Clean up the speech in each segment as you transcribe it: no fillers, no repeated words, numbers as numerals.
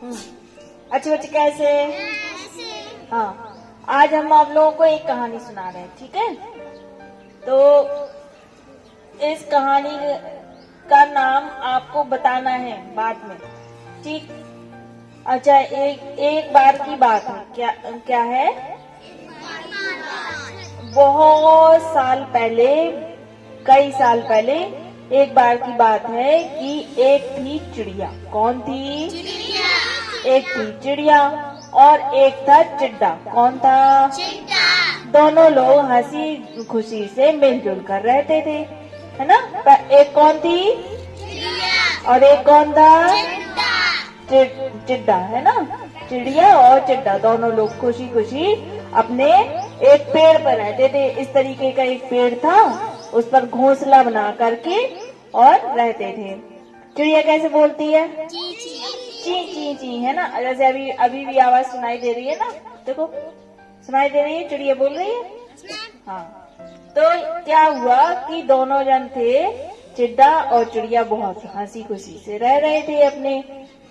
अच्छे बच्चे कैसे? हाँ, आज हम आप लोगों को एक कहानी सुना रहे हैं, ठीक है? तो इस कहानी का नाम आपको बताना है बाद में, ठीक? अच्छा, एक बार की बात है। क्या क्या है? बहुत साल पहले, कई साल पहले एक बार की बात है कि एक थी चिड़िया। कौन थी? एक थी चिड़िया और एक था चिड्डा। कौन था? दोनों लोग हंसी खुशी से मिलजुल कर रहते थे, है ना? एक कौन थी और एक कौन था? चिड्डा, है ना? चिड़िया और चिड्डा दोनों लोग खुशी खुशी अपने एक पेड़ पर रहते थे। इस तरीके का एक पेड़ था, उस पर घोंसला बना करके और रहते थे। चिड़िया कैसे बोलती है? ची ची ची, है ना? जैसे अभी अभी भी आवाज सुनाई दे रही है ना, देखो सुनाई दे रही है, चिड़िया बोल रही है। हाँ, तो क्या हुआ कि दोनों जन थे, चिड्डा और चिड़िया, बहुत हंसी खुशी से रह रहे थे अपने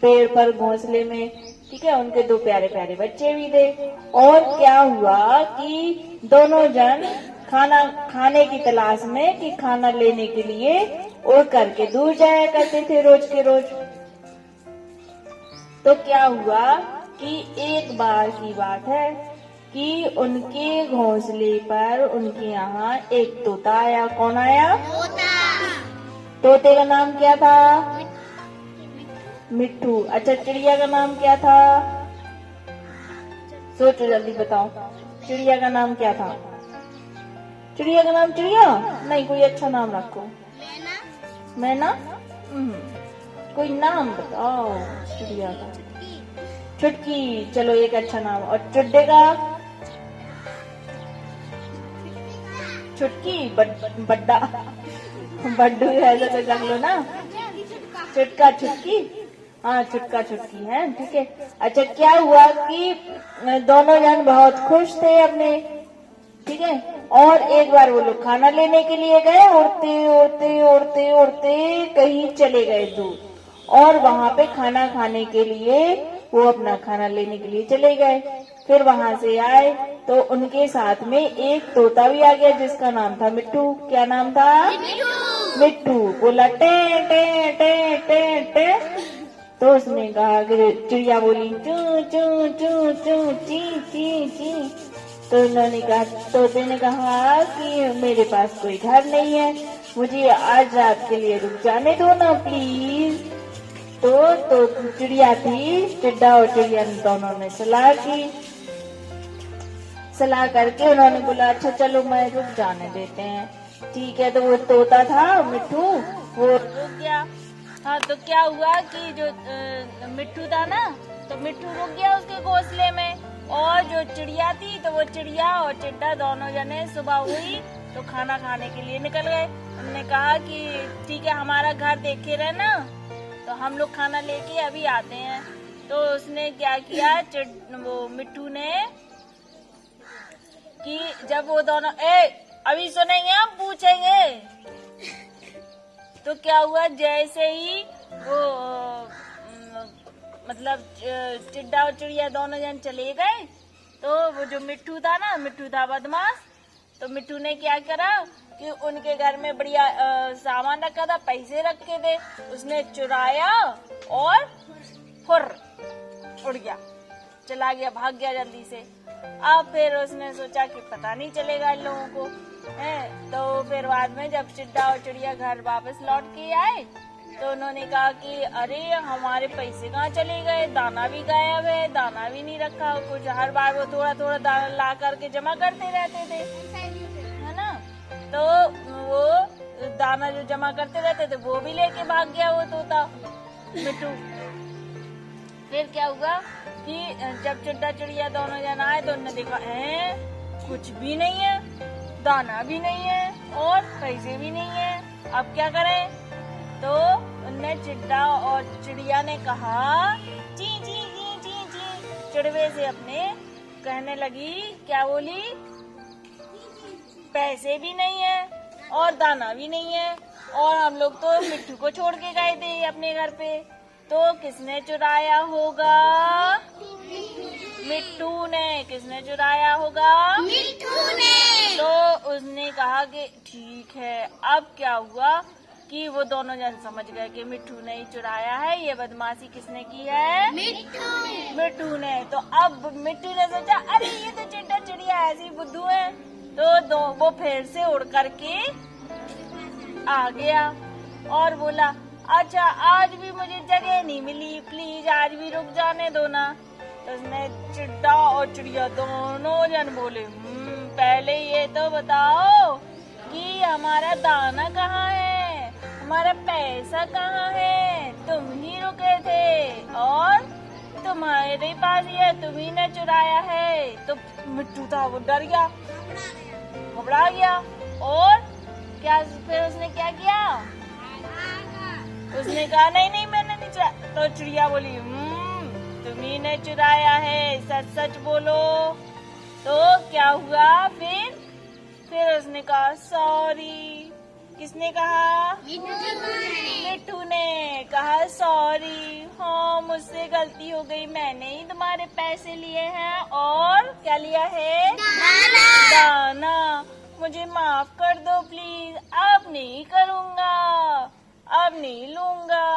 पेड़ पर घोंसले में, ठीक है? उनके दो प्यारे प्यारे बच्चे भी थे। और क्या हुआ कि दोनों जन खाना खाने की तलाश में कि खाना लेने के लिए उड़ करके दूर जाया करते थे रोज के रोज। तो क्या हुआ कि एक बार की बात है कि उनके घोंसले पर उनके यहाँ एक तोता आया। कौन आया? तोते का नाम क्या था? मिट्ठू। अच्छा, चिड़िया का नाम क्या था? सोचो जल्दी बताओ, चिड़िया का नाम क्या था? चिड़िया का नाम चिड़िया नहीं, कोई अच्छा नाम रखो। मैना? कोई नाम बताओ चिड़िया का। चुटकी, चलो एक अच्छा नाम। और चुड्डे का? चुटकी, बड्डा, बड्डू, ऐसा तो रख लो ना। चुटका, चुटकी, हाँ चुटका चुटकी है, ठीक है। अच्छा, क्या हुआ कि दोनों जन बहुत खुश थे अपने, ठीक है? और एक बार वो लोग खाना लेने के लिए गए, उड़ते उड़ते उड़ते उड़ते कहीं चले गए दूर, और वहाँ पे खाना खाने के लिए वो अपना खाना लेने के लिए चले गए। फिर वहाँ से आए तो उनके साथ में एक तोता भी आ गया जिसका नाम था मिट्टू। क्या नाम था? मिट्टू। बोला टे टे टे टे टे। तो उसने कहा कि चिड़िया बोली चू चू चू चू ची ची ची। तो उन्होंने कहा, तोते ने कहा कि मेरे पास कोई घर नहीं है, मुझे आज रात के लिए रुक जाने दो ना प्लीज। तो चिड़िया थी, चिड्डा और चिड़िया दोनों ने सलाह की। सलाह करके उन्होंने बोला अच्छा चलो मैं रुक जाने देते हैं, ठीक है? तो वो तोता था मिट्ठू, वो रुक गया। हाँ, तो क्या हुआ कि जो मिट्ठू था ना, तो मिट्ठू रुक गया उसके घोंसले में, और जो चिड़िया थी तो वो चिड़िया और चिड्डा दोनों जने सुबह हुई तो खाना खाने के लिए निकल गए। उन्होंने कहा कि ठीक है, हमारा घर देखे रहना, तो हम लोग खाना लेके अभी आते हैं। तो उसने क्या किया, वो मिट्ठू ने, कि जब वो दोनों अभी सुनेंगे हम पूछेंगे, तो क्या हुआ, जैसे ही वो मतलब चिड्डा और चिड़िया दोनों जन चले गए, तो वो जो मिट्ठू था ना, मिट्ठू था बदमाश, तो मिट्ठू ने क्या करा कि उनके घर में बढ़िया सामान रखा था, पैसे रखे थे, उसने चुराया और फुर उड़ गया, चला गया, भाग गया जल्दी से। अब फिर उसने सोचा कि पता नहीं चलेगा इन लोगों को, है? तो फिर बाद में जब चिड्डा और चिड़िया घर वापस लौट के आए तो उन्होंने कहा कि अरे हमारे पैसे कहाँ चले गए, दाना भी गायब है, दाना भी नहीं रखा कुछ। हर बार वो थोड़ा थोड़ा दाना ला करके जमा करते रहते थे, है ना? तो वो दाना जो जमा करते रहते थे वो भी लेके भाग गया वो तोता मिट्टू। फिर क्या हुआ कि जब चिड्डा चिड़िया दोनों जन आए तो उन्होंने देखा कुछ भी नहीं है, दाना भी नहीं है और पैसे भी नहीं है, अब क्या करें? तो उनने चिड्डा और चिड़िया ने कहा ची ची ची ची ची, चिड़वे से अपने कहने लगी, क्या बोली? पैसे भी नहीं है और दाना भी नहीं है, और हम लोग तो मिट्टू को छोड़ के गए थे अपने घर पे, तो किसने चुराया होगा? मिट्टू ने। किसने चुराया होगा? मिट्टू ने। तो उसने कहा कि ठीक है। अब क्या हुआ कि वो दोनों जन समझ गए कि मिट्टू ने ही चुराया है, ये बदमाशी किसने की है? मिट्टू ने। तो अब मिट्टू ने सोचा अरे ये तो चिट्टा चिड़िया ऐसी बुद्धू है, तो वो फिर से उड़ करके आ गया और बोला अच्छा आज भी मुझे जगह नहीं मिली, प्लीज आज भी रुक जाने दो ना। तो उसने चिट्टा और चिड़िया दोनों जन बोले पहले ये तो बताओ कि हमारा दाना कहाँ है, हमारा पैसा कहाँ है? तुम ही रुके थे और तुम्हारे पास ये तुम ही ने चुराया है। तो मिट्टू था वो डर गया, घबरा गया और क्या फिर उसने क्या किया? उसने कहा नहीं नहीं मैंने नहीं चुराया। तो चिड़िया बोली तुम्ही ने चुराया है, सच सच बोलो। तो क्या हुआ फिर उसने कहा सॉरी। किसने कहा? मिट्टू ने कहा सॉरी, हाँ मुझसे गलती हो गई, मैंने ही तुम्हारे पैसे लिए हैं और क्या लिया है? दाना। मुझे माफ कर दो प्लीज, अब नहीं करूँगा, अब नहीं लूँगा।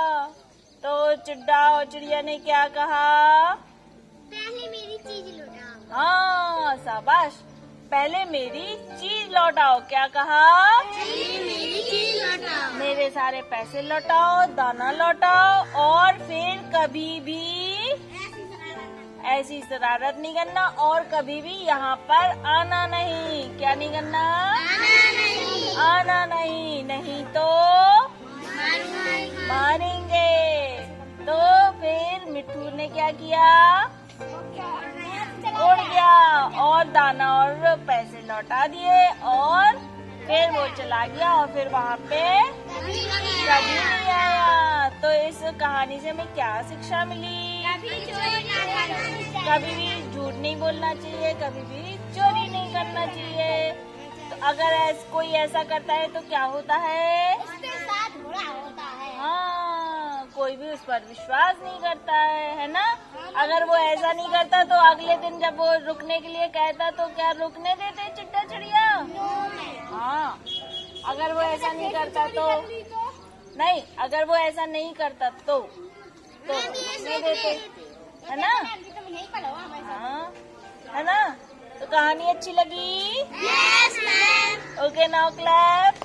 तो चिट्टा और चिड़िया ने क्या कहा? पहले मेरी चीज लौटाओ। हाँ शाबाश, पहले मेरी चीज लौटाओ। क्या कहा? मेरी चीज लौटाओ। मेरे सारे पैसे लौटाओ, दाना लौटाओ और फिर कभी भी ऐसी शरारत नहीं करना और कभी भी यहाँ पर आना नहीं। क्या नहीं करना? आना नहीं, नहीं तो मारेंगे। तो फिर मिट्टू ने क्या किया? उड़ गया और दाना और पैसे लौटा दिए और फिर वो चला गया और फिर वहाँ पे कभी नहीं आया। तो इस कहानी से हमें क्या शिक्षा मिली? कभी भी झूठ नहीं बोलना चाहिए, कभी भी चोरी नहीं करना चाहिए। तो अगर कोई ऐसा करता है तो क्या होता है? उसके साथ बुरा होता है। हाँ, कोई भी उस पर विश्वास नहीं करता है ना? अगर वो ऐसा नहीं करता तो अगले दिन जब वो रुकने के लिए कहता तो क्या रुकने देते चिट्टा चिड़िया? हाँ, अगर वो ऐसा नहीं करता तो नहीं, अगर वो ऐसा नहीं करता तो रुकने देते, है ना? हाँ, है ना? तो कहानी अच्छी लगी? Yes, ma'am. Okay now clap.